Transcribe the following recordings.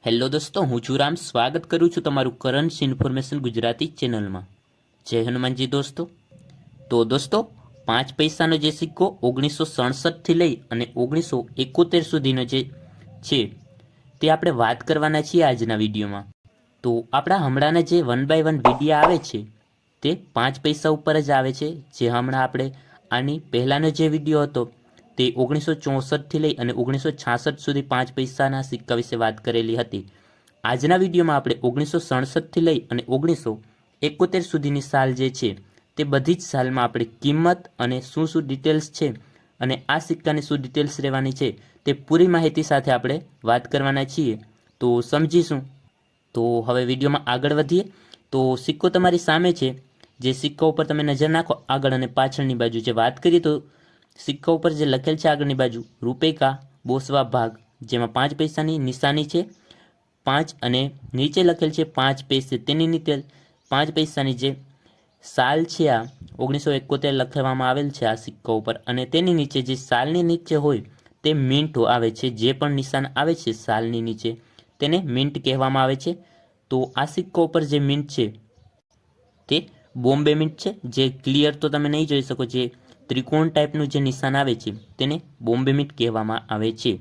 Hello દોસ્તો, હું છું રામ. સ્વાગત કરું છું તમારું કરંટ ઇન્ફોર્મેશન ગુજરાતી ચેનલમાં. જય હનુમાનજી દોસ્તો. તો દોસ્તો, 5 પૈસાનો જે સિક્કો 1967થી લઈ અને 1971 સુધીનો જે છે તે આપણે વાત કરવાના છીએ આજના વિડીયોમાં. તો આપણા હમણાંના જે 1 બાય 1 વિડીયો આવે છે તે 5 પૈસા ઉપર જ આવે છે. જે હમણાં આપણે આની પહેલાંનો જે વિડીયો હતો તે 1964થી લઈ અને 1966 સુધી 5 પૈસાના સિક્કા વિશે વાત કરેલી હતી. આજના વિડીયોમાં આપણે 1967થી લઈ અને 1971 સુધીની સાલ જે છે તે બધી જ સાલમાં આપણે કિંમત અને શું શું ડિટેલ્સ છે અને આ સિક્કાની શું ડિટેલ્સ રહેવાની છે તે પૂરી માહિતી સાથે આપણે વાત કરવાના છીએ. તો સમજીશું. તો હવે વિડીયોમાં આગળ વધીએ. તો સિક્કો તમારી સામે છે. જે સિક્કા ઉપર તમે નજર નાખો આગળ અને પાછળની બાજુ જે વાત કરીએ તો સિક્કા ઉપર જે લખેલ છે આગળની બાજુ રૂપિયા કા બોસવા ભાગ, જેમાં 5 પૈસાની નિશાની છે 5 અને નીચે લખેલ છે 5 પૈસે. તેની નીચે 5 પૈસાની જે સાલ છે આ 1971 લખવામાં આવેલ છે આ સિક્કા ઉપર, અને તેની નીચે જે સાલની નીચે હોય તે મિન્ટ આવે છે. જે પણ નિશાન આવે છે સાલની નીચે તેને મિન્ટ કહેવામાં આવે છે. તો આ સિક્કા ઉપર જે મિન્ટ છે તે બોમ્બે મિન્ટ છે. જે ક્લિયર તો તમે નહીં જોઈ શકો, જે ત્રિકોણ ટાઈપનું જે નિશાન આવે છે તેને બોમ્બે મિન્ટ કહેવામાં આવે છે.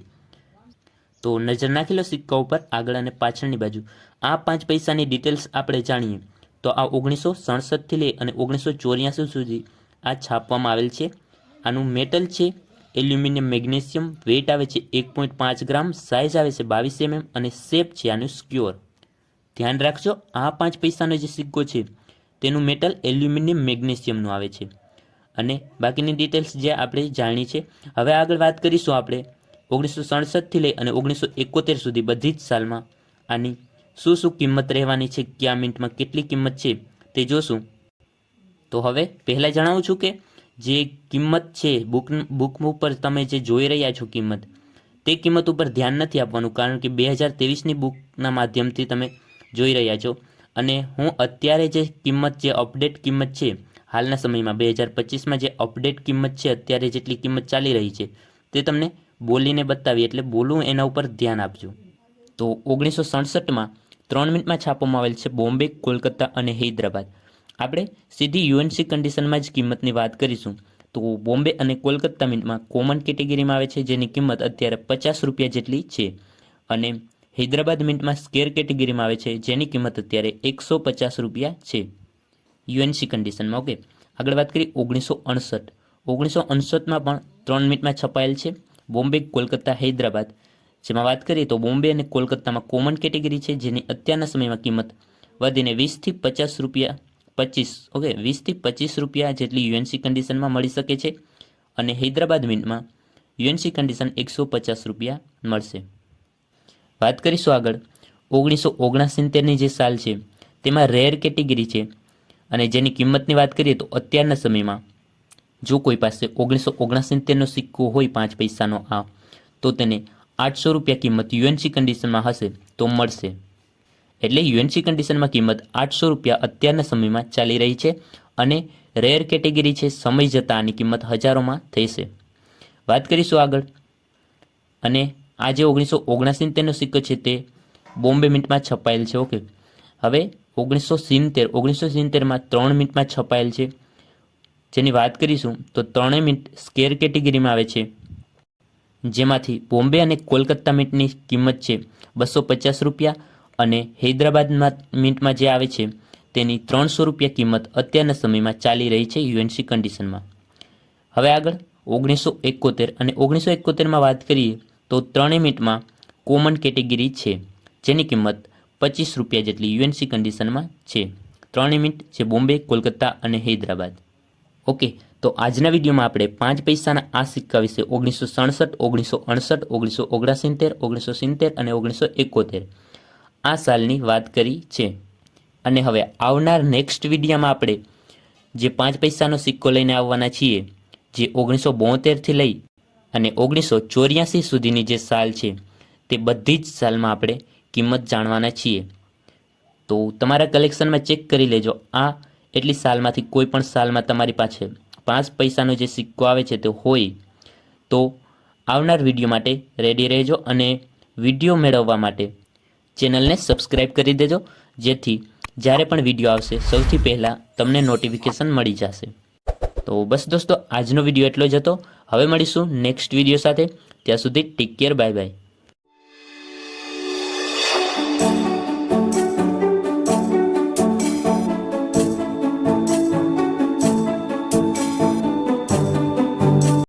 તો નજર નાખી લો સિક્કા ઉપર આગળ અને પાછળની બાજુ. આ 5 પૈસાની ડિટેલ્સ આપણે જાણીએ તો આ 1967થી લઈ અને 1984 સુધી આ છાપવામાં આવેલ છે. આનું મેટલ છે એલ્યુમિનિયમ મેગ્નેશિયમ. વેઇટ આવે છે 1.5 ગ્રામ. સાઇઝ આવે છે 22 mm અને શેપ છે આનું સ્ક્યોર. ધ્યાન રાખજો, આ 5 પૈસાનો જે સિક્કો છે તેનું મેટલ એલ્યુમિનિયમ મેગ્નેશિયમનું આવે છે. અને બાકીની ડિટેલ્સ જે આપણે જાણી છે. હવે આગળ વાત કરીશું આપણે 1967થી લઈ અને 1971 સુધી બધી જ સાલમાં આની શું શું કિંમત રહેવાની છે, કયા મિનિટમાં કેટલી કિંમત છે તે જોશું. તો હવે પહેલાં જણાવું છું કે જે કિંમત છે બુક ઉપર તમે જે જોઈ રહ્યા છો કિંમત, તે કિંમત ઉપર ધ્યાન નથી આપવાનું, કારણ કે 2023ની બુકના માધ્યમથી તમે જોઈ રહ્યા છો. અને હું અત્યારે જે કિંમત, જે અપડેટ કિંમત છે હાલના સમયમાં 2025માં જે અપડેટ કિંમત છે, અત્યારે જેટલી કિંમત ચાલી રહી છે તે તમને બોલીને બતાવી, એટલે બોલું એના ઉપર ધ્યાન આપજો. તો 1967માં 3 મિનિટમાં છાપવામાં આવેલ છે બોમ્બે, કોલકાતા અને હૈદરાબાદ. આપણે સીધી યુએનસી કન્ડિશનમાં જ કિંમતની વાત કરીશું. તો બોમ્બે અને કોલકાતા મિન્ટમાં કોમન કેટેગરીમાં આવે છે, જેની કિંમત અત્યારે 50 રૂપિયા જેટલી છે. અને હૈદરાબાદ મિન્ટમાં સ્કેર કેટેગરીમાં આવે છે, જેની કિંમત અત્યારે 150 રૂપિયા છે યુએનસી કન્ડિશનમાં. ઓકે, આગળ વાત કરીએ 1968. 1968માં પણ 3 મિનિટમાં છપાયેલ છે બોમ્બે, કોલકાતા, હૈદરાબાદ. જેમાં વાત કરીએ તો બોમ્બે અને કોલકાતામાં કોમન કેટેગરી છે, જેની અત્યારના સમયમાં કિંમત વધીને 20થી 50 રૂપિયા 25 ઓકે 20થી 25 રૂપિયા જેટલી યુએનસી કન્ડિશનમાં મળી શકે છે. અને હૈદરાબાદ મિન્ટમાં યુએનસી કન્ડિશન 150 રૂપિયા મળશે. વાત કરીશું આગળ 1969ની જે સાલ છે તેમાં રેર કેટેગરી છે, અને જેની કિંમતની વાત કરીએ તો અત્યારના સમયમાં જો કોઈ પાસે 1969નો સિક્કો હોય 5 પૈસાનો આ, તો તેને 800 રૂપિયા કિંમત યુએનસી કન્ડિશનમાં હશે તો મળશે. એટલે યુએનસી કન્ડિશનમાં કિંમત 800 રૂપિયા અત્યારના સમયમાં ચાલી રહી છે. અને રેર કેટેગરી છે, સમય જતાં આની કિંમત હજારોમાં થશે. વાત કરીશું આગળ. અને આ જે 1969નો સિક્કો છે તે બોમ્બે મિન્ટમાં છપાયેલ છે. ઓકે, હવે 1970માં 3 મિનિટમાં છપાયેલ છે, જેની વાત કરીશું તો 3 મિનિટ સ્કેર કેટેગરીમાં આવે છે, જેમાંથી બોમ્બે અને કોલકાતા મિન્ટની કિંમત છે 250 રૂપિયા અને હૈદરાબાદ મિન્ટમાં જે આવે છે તેની 300 રૂપિયા કિંમત અત્યારના સમયમાં ચાલી રહી છે યુએનસી કન્ડિશનમાં. હવે આગળ 1971 અને 1971માં વાત કરીએ તો 3 મિનિટમાં કોમન કેટેગરી છે, જેની કિંમત 25 રૂપિયા જેટલી યુએનસી કન્ડિશનમાં છે. 3 મિનિટ છે બોમ્બે, કોલકાતા અને હૈદરાબાદ. ઓકે, તો આજના વિડીયોમાં આપણે 5 પૈસાના આ સિક્કા વિશે 1967, 1968, 1969, 1970 અને 1971 આ સાલની વાત કરી છે. અને હવે આવનાર નેક્સ્ટ વિડીયોમાં આપણે જે 5 પૈસાનો સિક્કો લઈને આવવાના છીએ, જે 1972થી લઈ અને 1984 સુધીની જે સાલ છે તે બધી જ સાલમાં આપણે કિંમત જાણવાના છીએ. તો તમારા કલેક્શનમાં ચેક કરી લેજો, આ એટલી સાલમાંથી કોઈ પણ સાલમાં તમારી પાસે 5 પૈસાનો જે સિક્કો આવે છે તે હોય તો આવનાર વિડીયો માટે રેડી રહેજો. અને વિડીયો મેળવવા માટે ચેનલને સબસ્ક્રાઇબ કરી દેજો, જેથી જ્યારે પણ વિડીયો આવશે સૌથી પહેલાં તમને નોટિફિકેશન મળી જશે. તો બસ દોસ્તો, આજનો વિડીયો એટલો જ હતો. હવે મળીશું નેક્સ્ટ વિડીયો સાથે. ત્યાં સુધી ટેક કેર, બાય બાય.